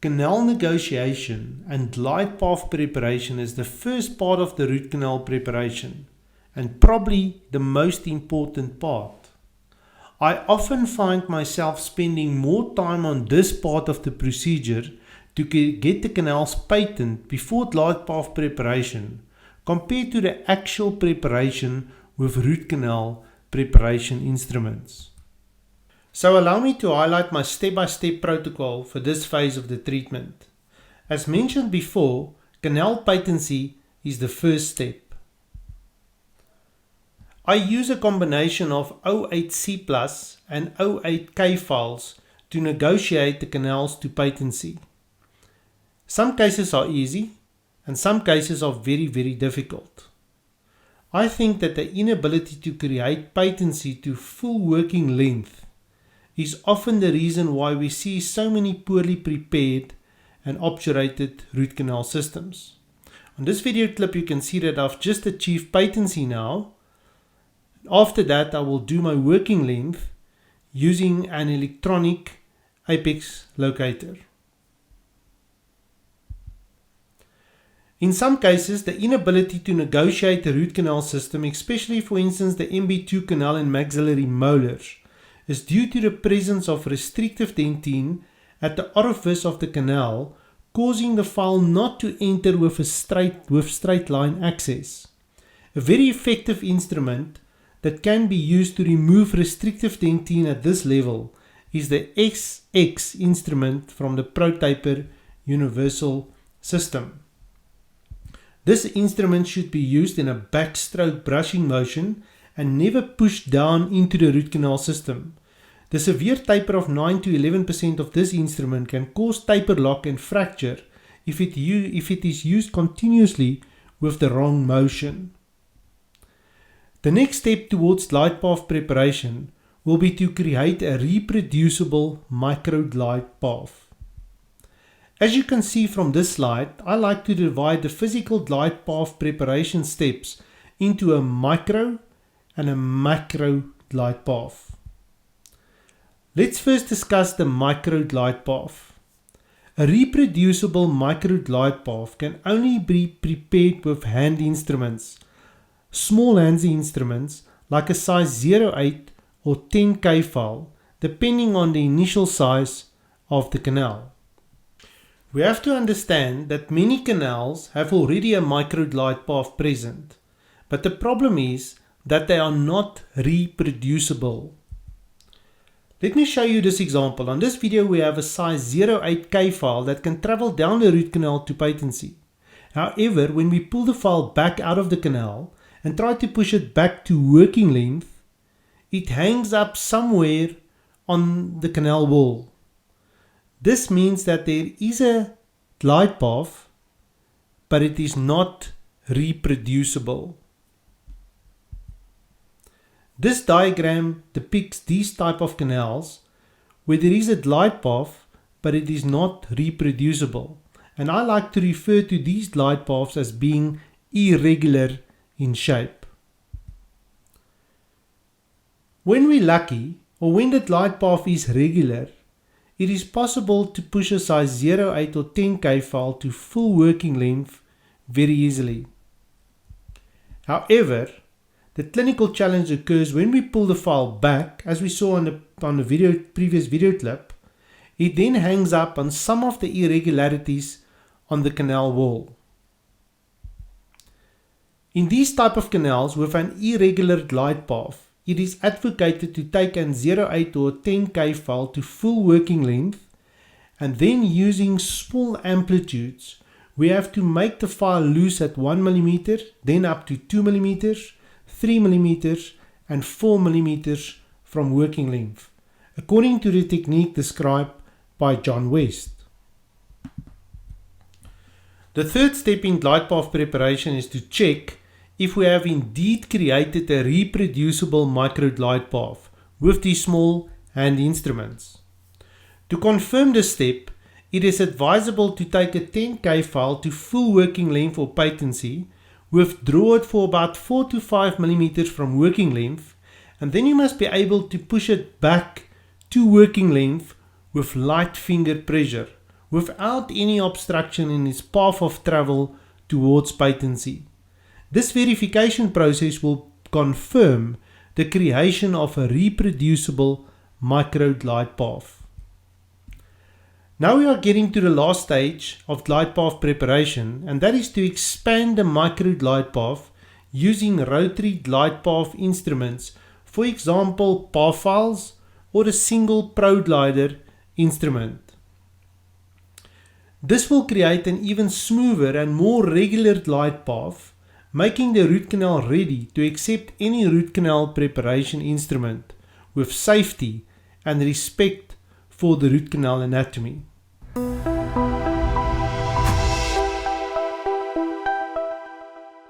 Canal negotiation and glide path preparation is the first part of the root canal preparation, and probably the most important part. I often find myself spending more time on this part of the procedure to get the canals patent before glide path preparation compared to the actual preparation with root canal preparation instruments. So allow me to highlight my step-by-step protocol for this phase of the treatment. As mentioned before, canal patency is the first step. I use a combination of 08C+ and 08K files to negotiate the canals to patency. Some cases are easy and some cases are very difficult. I think that the inability to create patency to full working length is often the reason why we see so many poorly prepared and obturated root canal systems. On this video clip you can see that I've just achieved patency now. After that I will do my working length using an electronic apex locator. In some cases, the inability to negotiate the root canal system, especially for instance the MB2 canal and maxillary molars, is due to the presence of restrictive dentine at the orifice of the canal, causing the file not to enter with straight line access. A very effective instrument that can be used to remove restrictive dentine at this level is the XX instrument from the ProTaper Universal system. This instrument should be used in a backstroke brushing motion and never pushed down into the root canal system. The severe taper of 9 to 11% of this instrument can cause taper lock and fracture if it is used continuously with the wrong motion. The next step towards glide path preparation will be to create a reproducible micro glide path. As you can see from this slide, I like to divide the physical glide path preparation steps into a micro and a macro glide path. Let's first discuss the micro glide path. A reproducible micro glide path can only be prepared with hand instruments, small handsy instruments like a size 08 or 10K file, depending on the initial size of the canal. We have to understand that many canals have already a micro glide path present, but the problem is that they are not reproducible. Let me show you this example. On this video we have a size 08K file that can travel down the root canal to patency. However, when we pull the file back out of the canal and try to push it back to working length, it hangs up somewhere on the canal wall. This means that there is a glide path, but it is not reproducible. This diagram depicts these type of canals where there is a glide path, but it is not reproducible. And I like to refer to these glide paths as being irregular in shape. When we're lucky, or when the glide path is regular, it is possible to push a size 08 or 10K file to full working length very easily. However, the clinical challenge occurs when we pull the file back, as we saw on the previous video clip. It then hangs up on some of the irregularities on the canal wall. In these type of canals with an irregular glide path, it is advocated to take an 08 or 10K file to full working length, and then using small amplitudes, we have to make the file loose at 1 mm, then up to 2 mm, 3 mm and 4 mm from working length, according to the technique described by John West. The third step in glide path preparation is to check if we have indeed created a reproducible micro glide path with these small hand instruments. To confirm this step, it is advisable to take a 10K file to full working length or patency, withdraw it for about 4 to 5 mm from working length, and then you must be able to push it back to working length with light finger pressure without any obstruction in its path of travel towards patency. This verification process will confirm the creation of a reproducible microglide path. Now we are getting to the last stage of glide path preparation, and that is to expand the microglide path using rotary glide path instruments, for example PathFiles or a single ProGlider instrument. This will create an even smoother and more regular glide path, making the root canal ready to accept any root canal preparation instrument with safety and respect for the root canal anatomy.